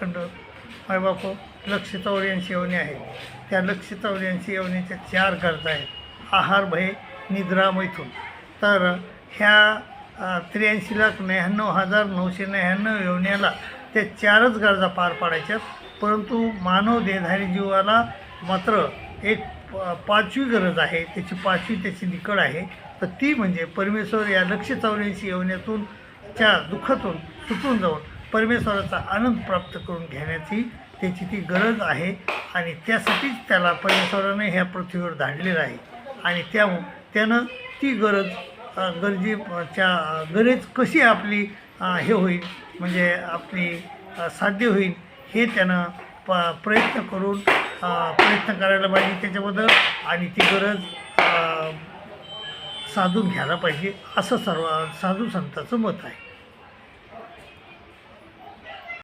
मायबापो लक्षितावऱ्यांची यवनी आहे. त्या लक्षितावऱ्यांची यवनीच्या 4 गरजा आहेत: आहार, भय, निद्रा, मैथून. तर ह्या 83,99,999 यवन्याला त्या 4च गरजा पार पाडायच्यात. परंतु मानव देहधारी जीवाला मात्र एक 5वी गरज आहे, त्याची 5वी त्याची निकड आहे. तर ती म्हणजे परमेश्वर या लक्षितावऱ्यांची यवन्यातून च्या दुःखातून सुटून जाऊन परमेश्वराचा आनंद प्राप्त करून घेण्याची त्याची ती गरज आहे. आणि त्यासाठीच त्याला परमेश्वराने ह्या पृथ्वीवर धाडलेलं आहे. आणि त्यानं ती गरज कशी आपली हे होईल, म्हणजे आपली साध्य होईल, हे त्यानं प्रयत्न करायला पाहिजे त्याच्याबद्दल. आणि ती गरज साधून घ्यायला पाहिजे, असं सर्व साधू संतांचं मत आहे.